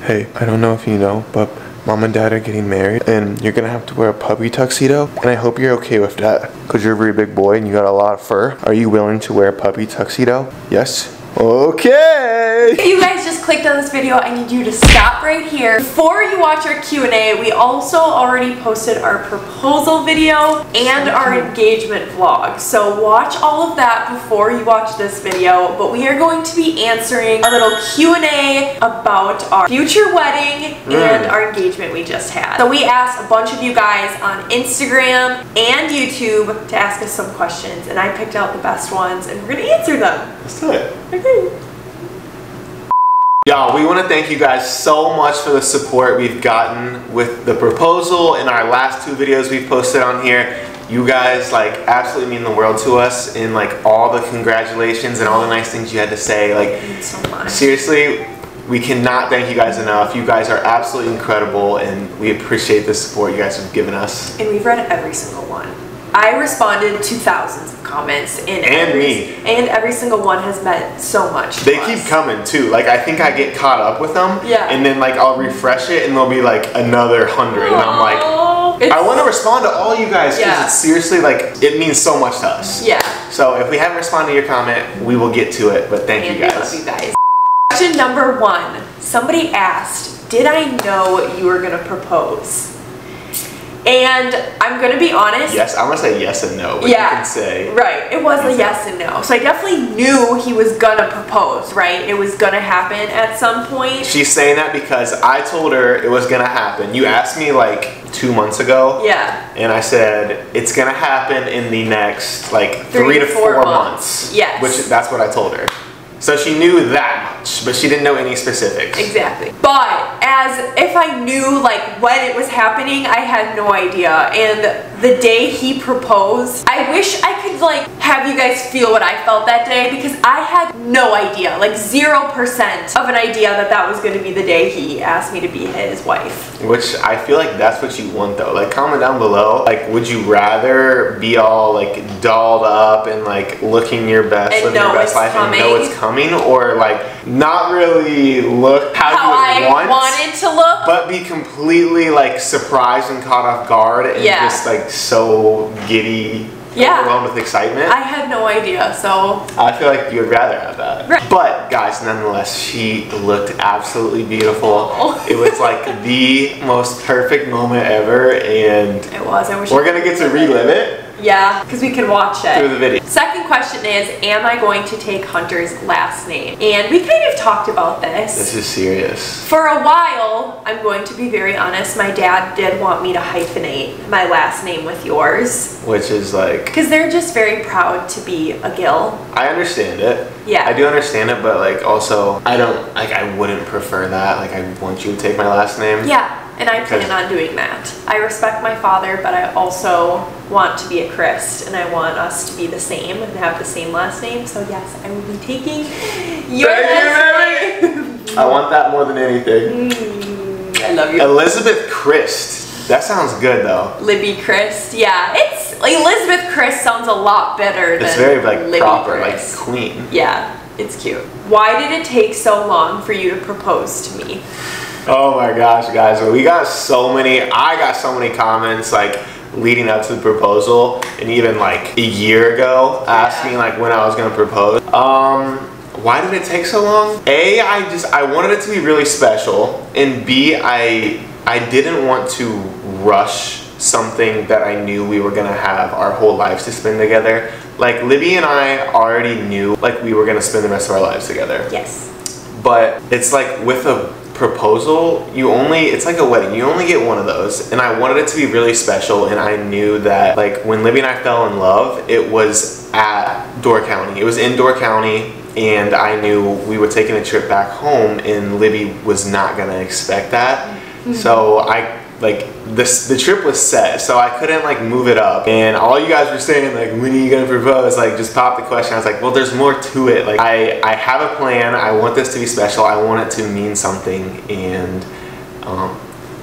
Hey, I don't know if you know, but Mom and Dad are getting married and you're gonna have to wear a puppy tuxedo, and I hope you're okay with that because you're a very big boy and you got a lot of fur. Are you willing to wear a puppy tuxedo? Yes? Okay! If you guys just clicked on this video, I need you to stop right here. Before you watch our Q&A, we also already posted our proposal video and our engagement vlog. So watch all of that before you watch this video, but we are going to be answering a little Q&A about our future wedding and our engagement we just had. So we asked a bunch of you guys on Instagram and YouTube to ask us some questions, and I picked out the best ones and we're gonna answer them. Let's do it. Okay. Y'all, we want to thank you guys so much for the support we've gotten with the proposal and our last 2 videos we've posted on here. You guys like absolutely mean the world to us, in like all the congratulations and all the nice things you had to say. Like, Thank you so much. Seriously, we cannot thank you guys enough. You guys are absolutely incredible and we appreciate the support you guys have given us. And we've read every single one. I responded to thousands of comments, and every single one has meant so much to They us. keep coming too. Like, I think I get caught up with them. Yeah. And then like I'll refresh it and there'll be like another 100 and I'm like, I want to respond to all you guys because it's seriously like, it means so much to us. Yeah. So if we haven't responded to your comment, we will get to it, but thank you guys. We love you guys. Question number 1. Somebody asked, did I know you were going to propose? And I'm going to be honest. Yes, I'm going to say yes and no, but yeah, you can say. Right, it was a yes and no. So I definitely knew he was going to propose, right? It was going to happen at some point. She's saying that because I told her it was going to happen. You asked me like 2 months ago. Yeah. And I said, it's going to happen in the next like 3 to 4 months. Yes. Which, that's what I told her. So she knew that much, but she didn't know any specifics. Exactly. But as if I knew like when it was happening, I had no idea. And the day he proposed, I wish I could like have you guys feel what I felt that day, because I had no idea, like 0% of an idea that that was going to be the day he asked me to be his wife. Which I feel like that's what you want though. Like, comment down below, like, would you rather be all like dolled up and like looking your best, living your best life and know it's coming, or like not really look how you would wanted to look, but be completely like surprised and caught off guard and just like so giddy, overwhelmed with excitement? I had no idea, so I feel like you would rather have that. Right. But guys, nonetheless, she looked absolutely beautiful. It was like the most perfect moment ever, and it was. I wish we're gonna get to relive it. Yeah, because we can watch it through the video. Second question is, am I going to take Hunter's last name? And we kind of talked about this. This is serious. For a while, I'm going to be very honest, my dad did want me to hyphenate my last name with yours. Which is like... because they're just very proud to be a Gill. I understand it. Yeah. I do understand it, but like also, I wouldn't prefer that. Like, I want you to take my last name. Yeah. And I plan on doing that. I respect my father, but I also want to be a Christ, and I want us to be the same and have the same last name. So yes, I will be taking your last name. I want that more than anything. I love you. Elizabeth Christ. That sounds good though. Libby Christ. Yeah, it's like Elizabeth Christ sounds a lot better than it's very like Libby proper, Christ. like queen. Yeah, it's cute. Why did it take so long for you to propose to me? Oh my gosh, guys, I got so many comments like leading up to the proposal, and even like a year ago asking like when I was gonna propose. Why did it take so long? A, I wanted it to be really special, and B, I didn't want to rush something that I knew we were gonna have our whole lives to spend together. Like, Libby and I already knew like we were gonna spend the rest of our lives together. Yes. But it's like with a proposal, it's like a wedding, you only get one of those, and I wanted it to be really special, and I knew that like when Libby and I fell in love, it was at Door County. It was in Door County, and I knew we were taking a trip back home, and Libby was not gonna expect that. So the trip was set, so I couldn't like move it up, and all you guys were saying like, when are you gonna propose, like just pop the question. I was like, well, there's more to it. Like, I have a plan, I want this to be special, I want it to mean something, and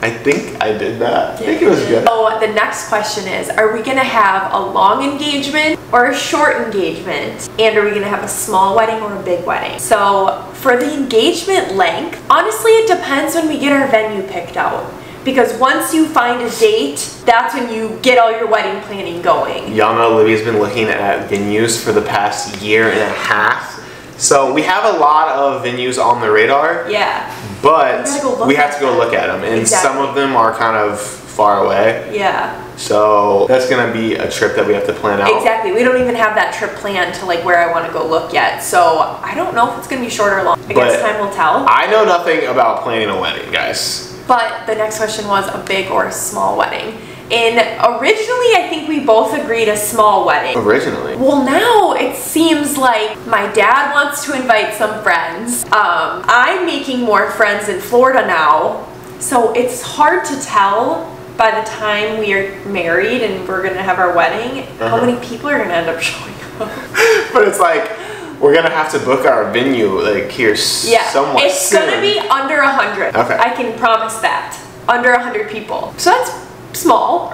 I think I did that. I think it was good. So the next question is, are we gonna have a long engagement or a short engagement? And are we gonna have a small wedding or a big wedding? So for the engagement length, honestly, it depends when we get our venue picked out. Because once you find a date, that's when you get all your wedding planning going. Y'all know Libby's been looking at venues for the past year and a half. So we have a lot of venues on the radar. Yeah. But we have to go look at them. And some of them are kind of far away. Yeah. So that's going to be a trip that we have to plan out. Exactly. We don't even have that trip planned to like where I want to go look yet. So I don't know if it's going to be short or long. I guess time will tell. I know nothing about planning a wedding, guys. But the next question was a big or a small wedding. And originally, I think we both agreed a small wedding. Originally? Well, now it seems like my dad wants to invite some friends. I'm making more friends in Florida now. So it's hard to tell by the time we are married and we're going to have our wedding, how many people are going to end up showing up. But it's like, we're going to have to book our venue like here somewhere it's soon. going to be under 100. Okay. I can promise that. Under 100 people. So that's small,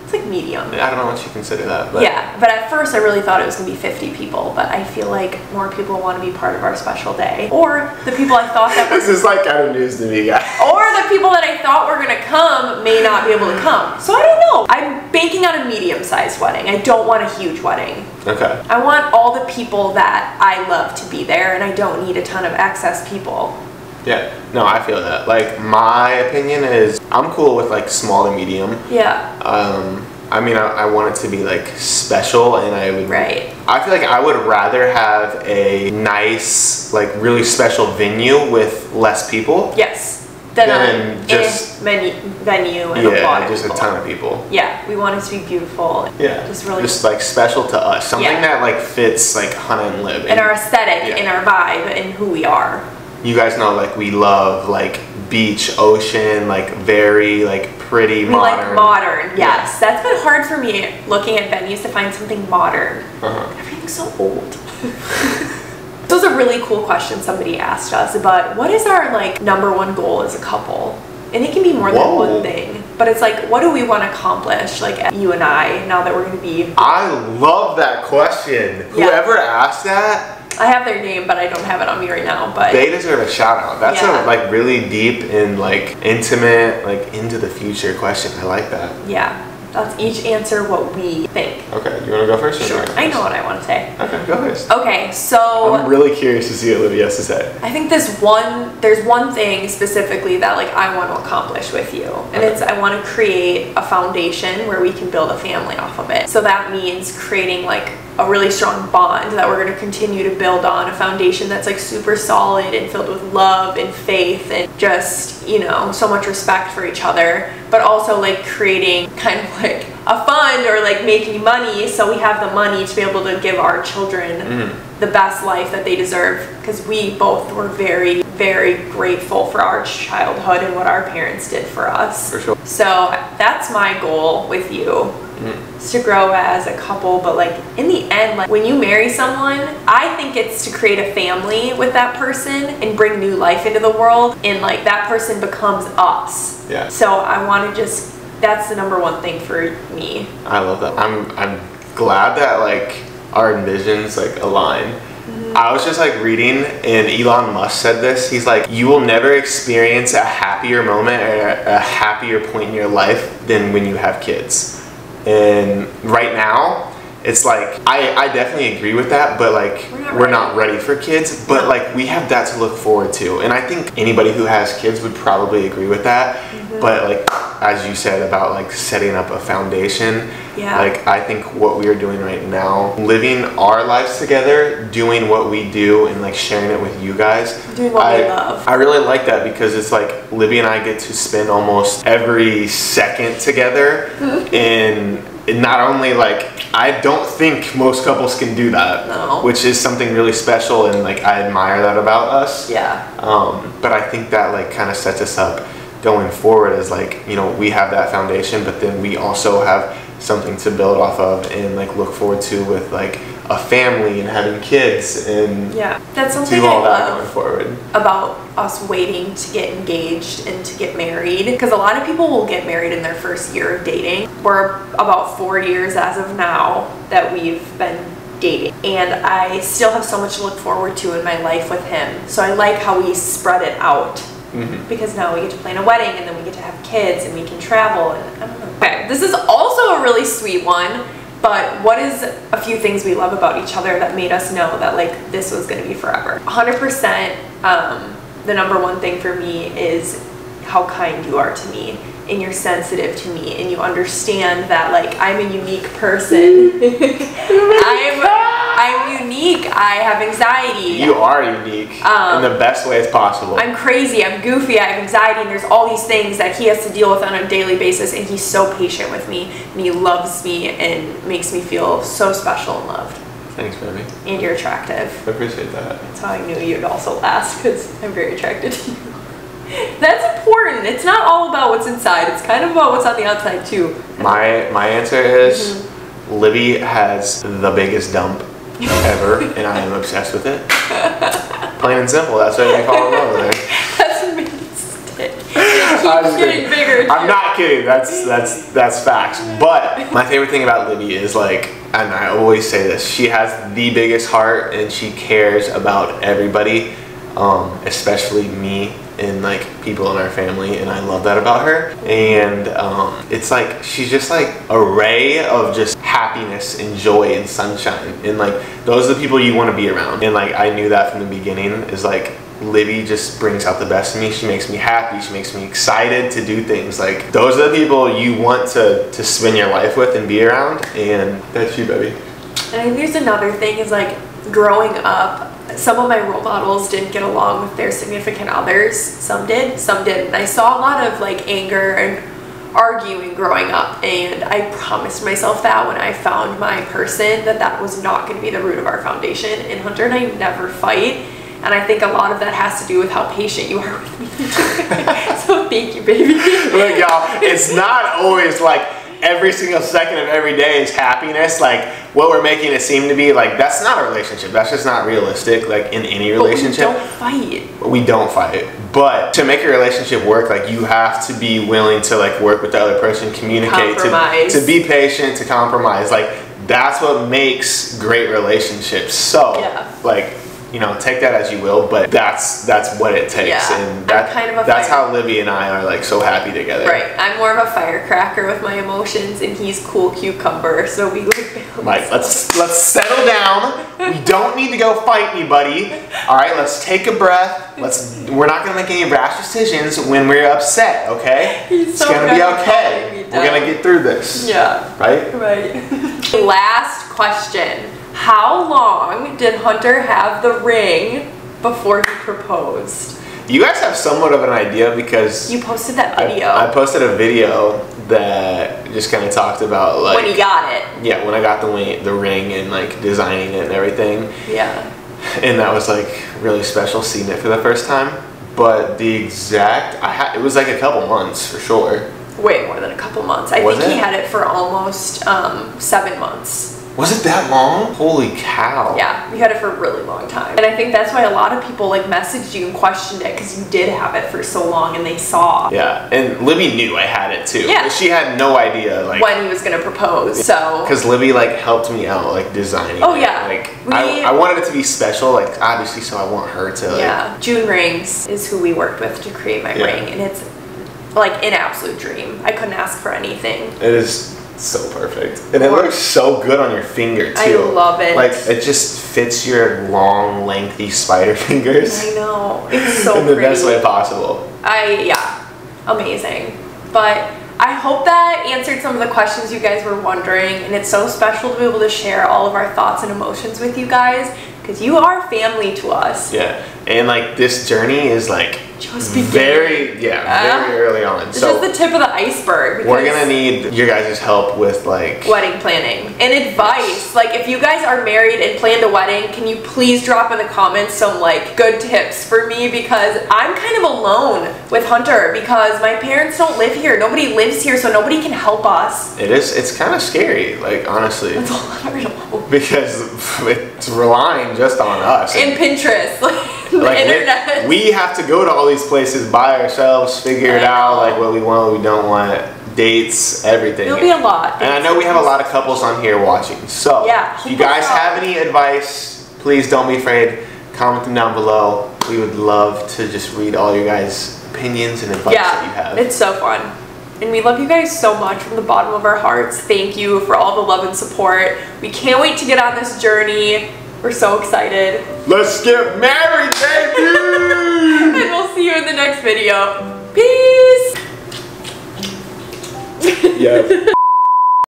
it's like medium. I don't know what you consider that. But. Yeah, but at first I really thought it was going to be 50 people, but I feel like more people want to be part of our special day. Or the people I thought that This is like kind of news to me, guys. Or the people that I thought were going to come may not be able to come. So I don't know. I'm banking on a medium-sized wedding. I don't want a huge wedding. Okay. I want all the people that I love to be there, and I don't need a ton of excess people. Yeah, no, I feel that. Like, my opinion is I'm cool with like small to medium. Yeah. I mean, I want it to be like special, and I would. Right. I feel like I would rather have a nice, like really special venue with less people. Yes. Than just venue and a lot of just people. a ton of people. Yeah, we want it to be beautiful. Yeah. Just like special to us, something that like fits like Hannah and Lib and our aesthetic and our vibe and who we are. You guys know, like, we love like beach, ocean, like very like pretty modern. We like modern, yes. That's been hard for me looking at venues to find something modern. Everything's so old. This was a really cool question somebody asked us about what is our like #1 goal as a couple? And it can be more than one thing. But it's like, what do we want to accomplish, like you and I, now that we're going to be... I love that question. Yeah. Whoever asked that... I have their name, but I don't have it on me right now, but... They deserve a shout out. That's a like really deep and like intimate, like into the future question. I like that. Yeah. Let's each answer what we think. Okay, you want to go first? Or sure. I know what I want to say. Okay, go first. Okay, so... I'm really curious to see what Olivia has to say. I think there's one thing specifically that like I want to accomplish with you. And it's I want to create a foundation where we can build a family off of it. So that means creating like a really strong bond that we're going to continue to build on, a foundation that's like super solid and filled with love and faith and just, you know, so much respect for each other, but also like creating kind of like a fund or like making money so we have the money to be able to give our children the best life that they deserve, because we both were very, very grateful for our childhood and what our parents did for us. For sure. So that's my goal with you. It's to grow as a couple, but like in the end, like when you marry someone, I think it's to create a family with that person and bring new life into the world, and like that person becomes us. Yeah. So I want to just, that's the #1 thing for me. I love that. I'm glad that like our visions like align. I was just like reading, and Elon Musk said this. He's like, you will never experience a happier moment or a happier point in your life than when you have kids. And right now, it's like, I definitely agree with that, but like, we're not ready for kids, but like, we have that to look forward to. And I think anybody who has kids would probably agree with that. But like, as you said about like setting up a foundation, like I think what we are doing right now, living our lives together, doing what we do and like sharing it with you guys. Doing what we love. I really like that, because it's like Libby and I get to spend almost every second together. And not only like, I don't think most couples can do that. No. Which is something really special, and like I admire that about us. Yeah. But I think that like kind of sets us up going forward as like, you know, we have that foundation, but then we also have something to build off of and like look forward to with like a family and having kids and yeah, that's something do all I that love going forward. about us waiting to get engaged and to get married, because a lot of people will get married in their first year of dating. We're about 4 years as of now that we've been dating, and I still have so much to look forward to in my life with him. So I like how we spread it out. Because now we get to plan a wedding, and then we get to have kids, and we can travel, and I don't know. Okay, this is also a really sweet one, but what is a few things we love about each other that made us know that like this was gonna be forever? 100%, the number one thing for me is how kind you are to me, and you're sensitive to me, and you understand that like I'm a unique person. I'm unique. I have anxiety. You are unique in the best ways possible. I'm crazy. I'm goofy. I have anxiety, and there's all these things that he has to deal with on a daily basis, and he's so patient with me, and he loves me and makes me feel so special and loved. Thanks, baby. And you're attractive. I appreciate that. That's how I knew you'd also last, because I'm very attracted to you. That's important. It's not all about what's inside. It's kind of about what's on the outside too. My answer is Libby has the biggest dump ever, and I am obsessed with it. Plain and simple. That's why we fall in love with her. That's a mistake. It keeps getting bigger. I'm not kidding. That's facts. But my favorite thing about Libby is like, and I always say this, she has the biggest heart, and she cares about everybody, especially me and like people in our family, and I love that about her. And it's like she's just like a ray of just happiness and joy and sunshine, and like those are the people you want to be around. And like I knew that from the beginning, is like Libby just brings out the best in me. She makes me happy. She makes me excited to do things. Like those are the people you want to spend your life with and be around, and that's you, baby. And I think there's another thing is like growing up, some of my role models didn't get along with their significant others. Some did, some didn't. I saw a lot of like anger and arguing growing up, and I promised myself that when I found my person that was not going to be the root of our foundation. And Hunter and I never fight, and I think a lot of that has to do with how patient you are with me. So thank you, baby. Look, y'all, it's not always like every single second of every day is happiness. Like what we're making it seem to be, like that's not a relationship. That's just not realistic. Like in any relationship, but we don't fight. We don't fight. But to make a relationship work, like you have to be willing to like work with the other person, communicate, to be patient, to compromise. Like that's what makes great relationships. So like, you know, take that as you will, but that's what it takes. And that's how Libby and I are like so happy together. Right. I'm more of a firecracker with my emotions, and he's cool cucumber. So we like balance. Mike, let's settle down. We don't need to go fight anybody. All right, let's take a breath. We're not gonna make any rash decisions when we're upset. Okay? It's gonna be okay. We're gonna get through this. Yeah. Right? Right. Last question. How long did Hunter have the ring before he proposed? You guys have somewhat of an idea because you posted that video. I posted a video that just kind of talked about like when he got it. Yeah, when I got the ring and like designing it and everything. Yeah. And that was like really special seeing it for the first time. But the exact, it was like a couple months for sure. Way more than a couple months. I think he had it for almost 7 months. Was it that long? Holy cow. Yeah, we had it for a really long time. And I think that's why a lot of people like messaged you and questioned it, because you did have it for so long and they saw. Yeah, and Libby knew I had it too. Yeah. But she had no idea like when he was gonna propose, so. Because Libby like helped me out like designing it. Yeah. Like I wanted it to be special, like obviously, so I want her to like. Yeah, June Rings is who we worked with to create my ring, and it's like an absolute dream. I couldn't ask for anything. It is so perfect, and it looks so good on your finger too. I love it. Like it just fits your long, lengthy spider fingers. I know, it's so in the best way possible. Amazing. But I hope that answered some of the questions you guys were wondering, and it's so special to be able to share all of our thoughts and emotions with you guys, because you are family to us. Yeah, and like this journey is like just very early on. This is the tip of the iceberg. We're gonna need your guys' help with like wedding planning and advice. Like if you guys are married and planned a wedding, can you please drop in the comments some like good tips for me, because I'm kind of alone with Hunter because my parents don't live here. Nobody lives here, so nobody can help us. It's kind of scary, like honestly. It's a lot of because it's relying just on us. And Pinterest, like the internet. We have to go to all these places by ourselves, figure it out, like what we want, what we don't want, dates, everything. It'll be a lot. And I know we have a lot of couples on here watching. So, yeah, if you guys have any advice, please don't be afraid. Comment them down below. We would love to just read all your guys' opinions and advice that you have. It's so fun. And we love you guys so much from the bottom of our hearts. Thank you for all the love and support. We can't wait to get on this journey. We're so excited. Let's get married, baby! And we'll see you in the next video. Peace! Yep.